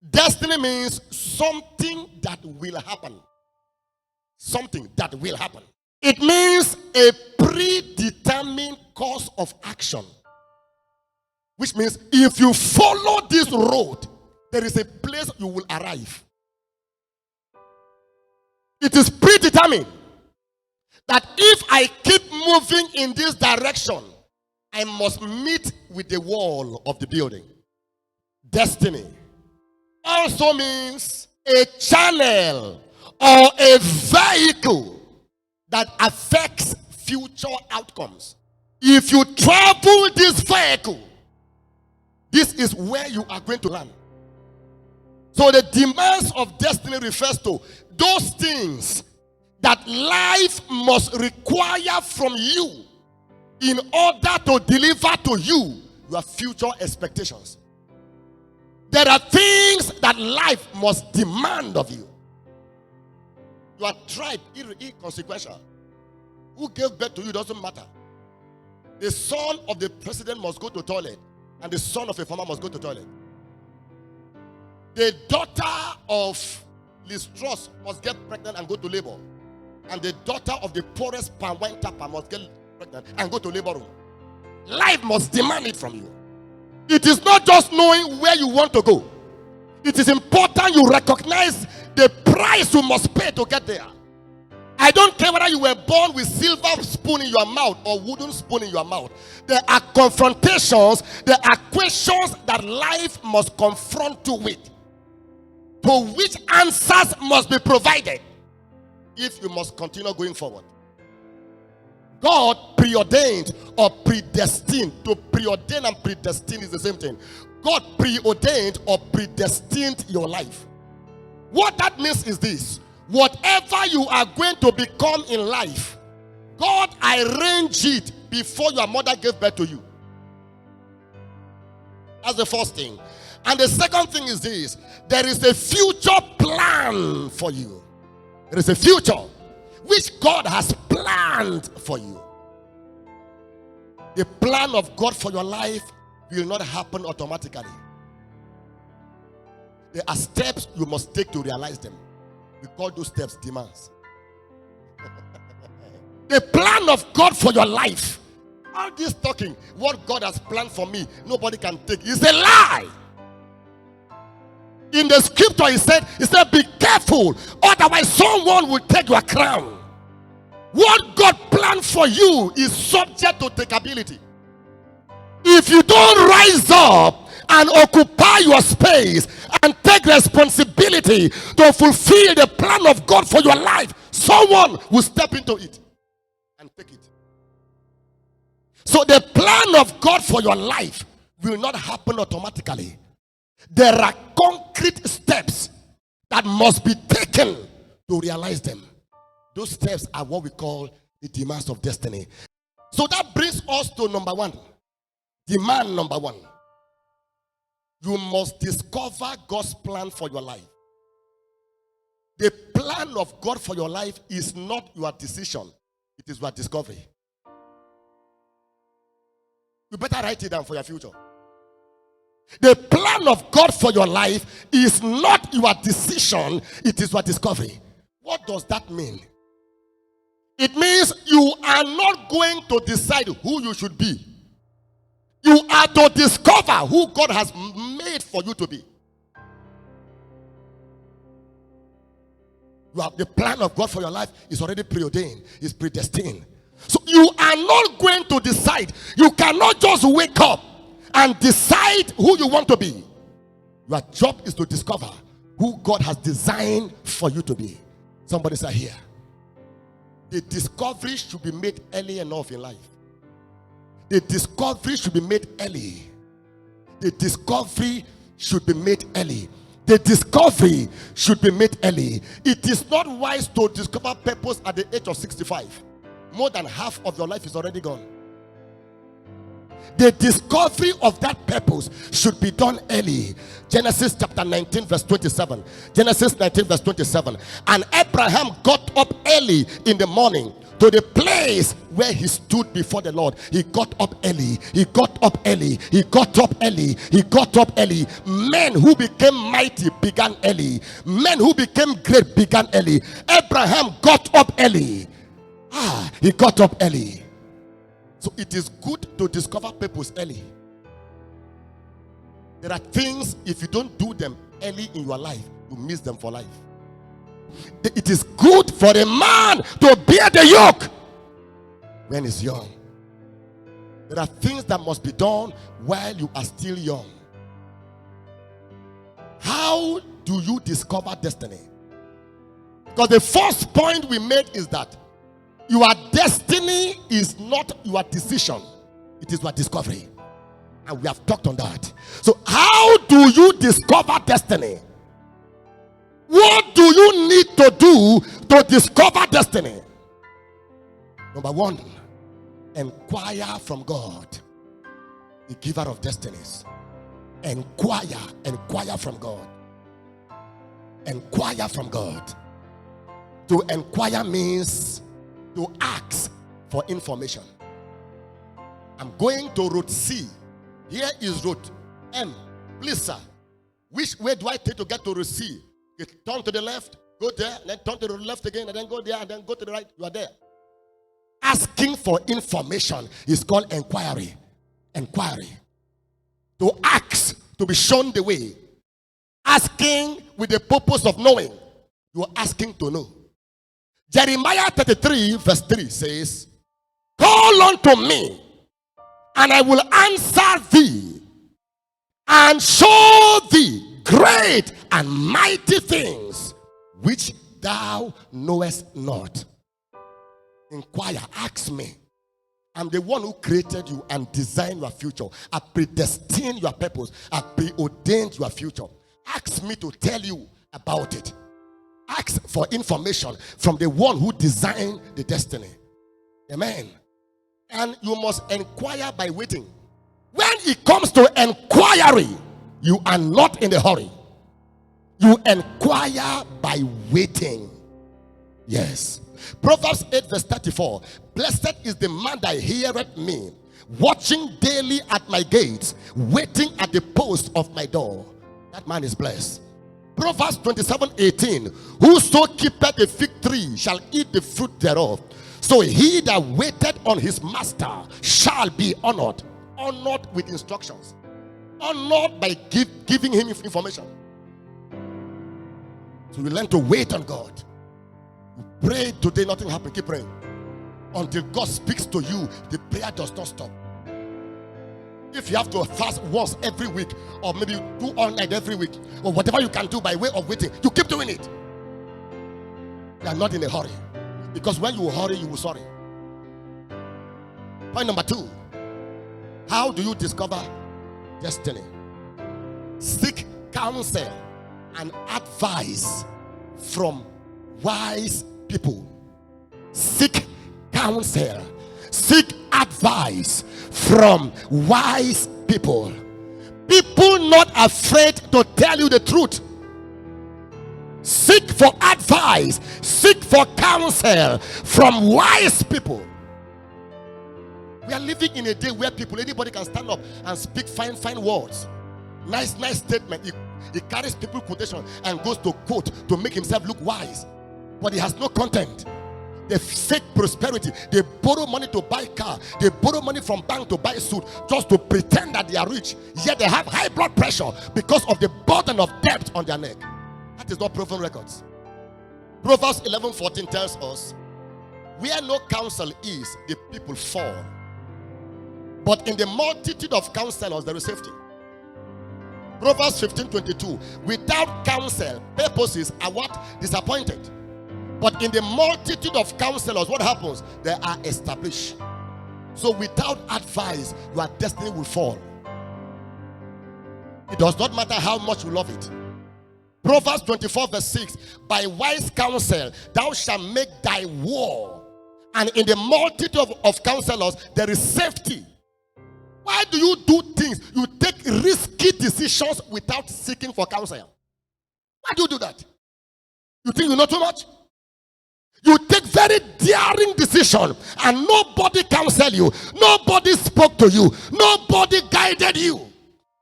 Destiny means something that will happen. Something that will happen. It means a predetermined course of action. Which means if you follow this road, there is a place you will arrive. It is predetermined that if I keep moving in this direction, I must meet with the wall of the building. Destiny also means a channel or a vehicle that affects future outcomes. If you travel this vehicle, this is where you are going to land. So the demands of destiny refers to those things that life must require from you in order to deliver to you your future expectations. There are things that life must demand of you. Your tribe, inconsequential. Who gave birth to you doesn't matter. The son of the president must go to toilet, and the son of a farmer must go to toilet. The daughter of Liz Truss must get pregnant and go to labor. And the daughter of the poorest palm wine tapper must get pregnant and go to labor room. Life must demand it from you. It is not just knowing where you want to go. It is important you recognize the price you must pay to get there. I don't care whether you were born with silver spoon in your mouth or wooden spoon in your mouth. There are confrontations, there are questions that life must confront you with, to which answers must be provided if you must continue going forward. God preordained or predestined. To preordain and predestine is the same thing. God preordained or predestined your life. What that means is this: whatever you are going to become in life, God arranged it before your mother gave birth to you. That's the first thing. And the second thing is this: there is a future plan for you. There is a future which God has planned for you. The plan of God for your life will not happen automatically. There are steps you must take to realize them. We call those steps demands. The plan of God for your life, all this talking, what God has planned for me, nobody can take, is a lie. In the scripture, he said, be careful, otherwise someone will take your crown. What God planned for you is subject to takeability. If you don't rise up and occupy your space and take responsibility to fulfill the plan of God for your life, someone will step into it and take it. So the plan of God for your life will not happen automatically. There are concrete steps that must be taken to realize them. Those steps are what we call the demands of destiny. So that brings us to number one. Demand number one. You must discover God's plan for your life. The plan of God for your life is not your decision. It is your discovery. You better write it down for your future. The plan of God for your life is not your decision. It is your discovery. What does that mean? It means you are not going to decide who you should be. You are to discover who God has made for you to be. You have the plan of God for your life is already preordained, is predestined. So you are not going to decide. You cannot just wake up and decide who you want to be. Your job is to discover who God has designed for you to be. Somebody say here. The discovery should be made early enough in life. The discovery should be made early. The discovery should be made early. The discovery should be made early. It is not wise to discover purpose at the age of 65. More than half of your life is already gone. The discovery of that purpose should be done early. Genesis chapter 19 verse 27. Genesis 19 verse 27. And Abraham got up early in the morning to the place place where he stood before the Lord. He got up early. He got up early. He got up early. He got up early. Men who became mighty began early. Men who became great began early. Abraham got up early. He got up early. So it is good to discover purpose early. There are things, if you don't do them early in your life, you miss them for life. It is good for a man to bear the yoke when he's young. There are things that must be done while you are still young. How do you discover destiny? Because the first point we made is that your destiny is not your decision, it is your discovery. And we have talked on that. So how do you discover destiny? What do you need to do to discover destiny? Number one, inquire from God, the giver of destinies. Inquire from God. Inquire from God. To inquire means to ask for information. I'm going to route C. Here is route M. Please, sir, which way do I take to get to route C? You turn to the left, go there, then turn to the left again, and then go there, and then go to the right. You are there. Asking for information is called inquiry. Inquiry. To ask, to be shown the way. Asking with the purpose of knowing. You are asking to know. Jeremiah 33 verse 3 says, call unto me, and I will answer thee, and show thee great and mighty things which thou knowest not. Inquire, ask me. I'm the one who created you and designed your future. I predestined your purpose. I preordained your future. Ask me to tell you about it. Ask for information from the one who designed the destiny. Amen. And you must inquire by waiting. When it comes to inquiry, you are not in a hurry. You inquire by waiting. Yes. Proverbs 8 verse 34. Blessed is the man that heareth me, watching daily at my gates, waiting at the post of my door. That man is blessed. Proverbs 27:18. Whoso keepeth a fig tree shall eat the fruit thereof. So he that waited on his master shall be honored. Honored with instructions. Honored by giving him information. So we learn to wait on God. You pray today, nothing happened. Keep praying. Until God speaks to you, the prayer does not stop. If you have to fast once every week, or maybe do all night every week, or whatever you can do by way of waiting, you keep doing it. You are not in a hurry. Because when you hurry, you will sorry. Point number 2. How do you discover destiny? Seek counsel and advice from wise people. Seek counsel. Seek advice from wise people. People not afraid to tell you the truth. Seek for advice. Seek for counsel from wise people. We are living in a day where anybody can stand up and speak fine words. Nice statement. He carries people quotation and goes to quote to make himself look wise. But he has no content. They fake prosperity. They borrow money to buy car. They borrow money from bank to buy suit just to pretend that they are rich. Yet they have high blood pressure because of the burden of debt on their neck. That is not proven records. Proverbs 11:14 tells us, where no counsel is, the people fall. But in the multitude of counselors, there is safety. Proverbs 15:22, without counsel, purposes are what? Disappointed. But in the multitude of counselors, what happens? They are established. So without advice, your destiny will fall. It does not matter how much you love it. Proverbs 24 verse 6, by wise counsel thou shalt make thy war, and in the multitude of counselors there is safety. Why do you do things? You take risky decisions without seeking for counsel. Why do you do that? You think you know too much? You take very daring decision and nobody counsel you. Nobody spoke to you. Nobody guided you.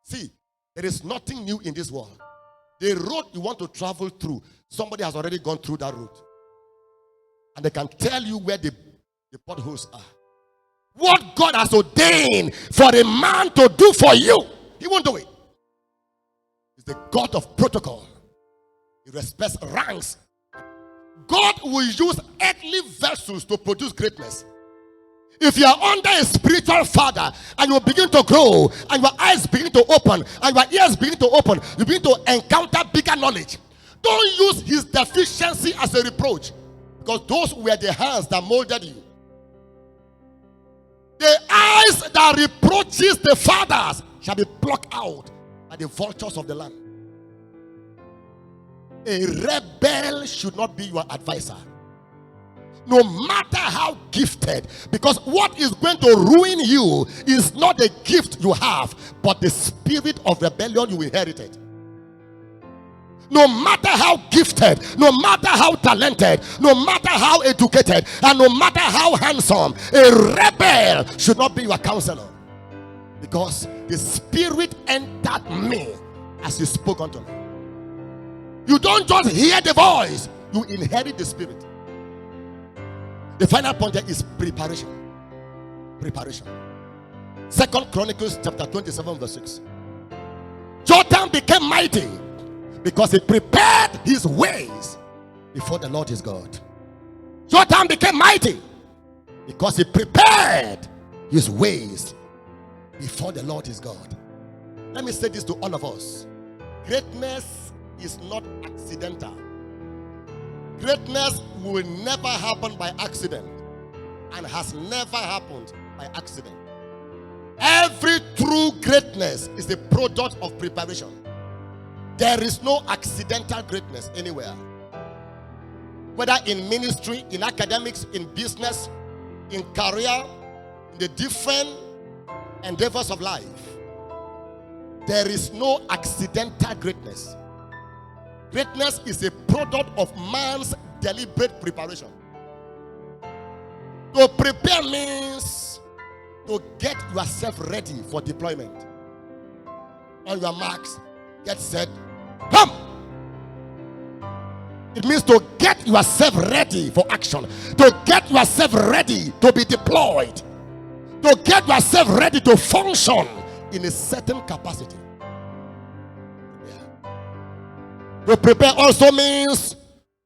See, there is nothing new in this world. The road you want to travel through, somebody has already gone through that route. And they can tell you where the potholes are. What God has ordained for a man to do for you, he won't do it. He's the God of protocol. He respects ranks. God will use earthly vessels to produce greatness. If you are under a spiritual father and you begin to grow and your eyes begin to open and your ears begin to open, you begin to encounter bigger knowledge. Don't use his deficiency as a reproach, because those were the hands that molded you. The eyes that reproaches the fathers shall be plucked out by the vultures of the land. A rebel should not be your advisor, no matter how gifted, because what is going to ruin you is not the gift you have, but the spirit of rebellion you inherited. No matter how gifted, no matter how talented, no matter how educated, and no matter how handsome, a rebel should not be your counselor, because the spirit entered me as you spoke unto me. You don't just hear the voice, you inherit the spirit. The final point there is preparation. Preparation. 2 Chronicles chapter 27 verse 6. Jotham became mighty because he prepared his ways before the Lord his God. Jotham became mighty because he prepared his ways before the Lord his God. Let me say this to all of us. Greatness is not accidental. Greatness will never happen by accident and has never happened by accident. Every true greatness is the product of preparation. There is no accidental greatness anywhere. Whether in ministry, in academics, in business, in career, in the different endeavors of life, there is no accidental greatness. Greatness is a product of man's deliberate preparation. To prepare means to get yourself ready for deployment. On your marks, get set, come. It means to get yourself ready for action, to get yourself ready to be deployed, to get yourself ready to function in a certain capacity. To prepare also means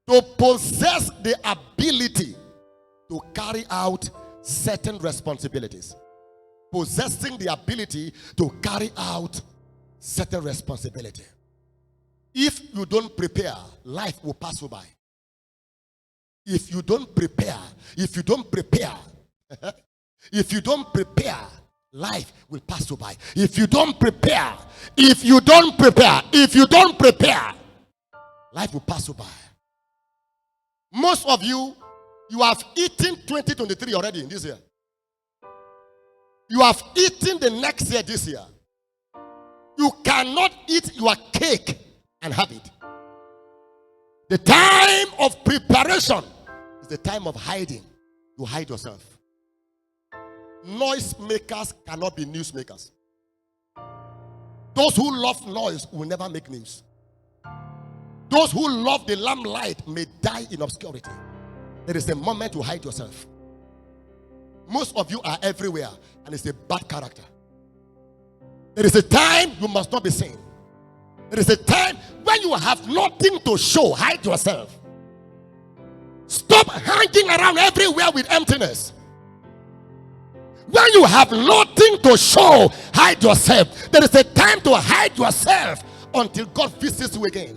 to possess the ability to carry out certain responsibilities. Possessing the ability to carry out certain responsibility. If you don't prepare, life will pass you by. If you don't prepare, if you don't prepare, life will pass you by. If you don't prepare, life will pass you by. Most of you have eaten 2023 already in this year. You have eaten the next year this year. You cannot eat your cake and have it. The time of preparation is the time of hiding. You hide yourself. Noise makers cannot be news makers. Those who love noise will never make news. Those who love the lamplight may die in obscurity. There is a moment to hide yourself. Most of you are everywhere, and it's a bad character. There is a time you must not be seen. There is a time when you have nothing to show. Hide yourself. Stop hanging around everywhere with emptiness. When you have nothing to show, hide yourself. There is a time to hide yourself until God visits you again.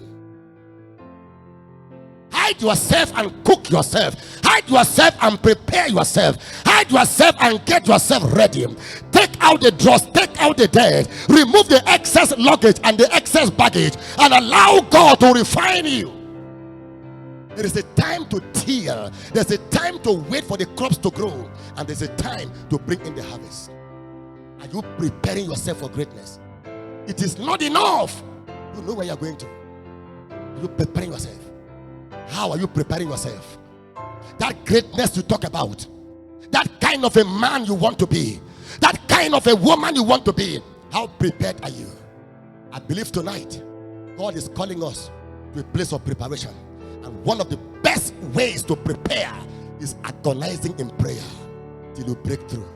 Hide yourself and cook yourself. Hide yourself and prepare yourself. Hide yourself and get yourself ready. Take out the dross, take out the dead, remove the excess luggage and the excess baggage, and allow God to refine you. There is a time to till. There's a time to wait for the crops to grow, and there's a time to bring in the harvest. Are you preparing yourself for greatness? It is not enough. You know where you're going to. Are you preparing yourself? How are you preparing yourself? that greatness you talk about, that kind of a man you want to be, that kind of a woman you want to be, how prepared are you? I believe tonight God is calling us to a place of preparation, and one of the best ways to prepare is agonizing in prayer till you break through.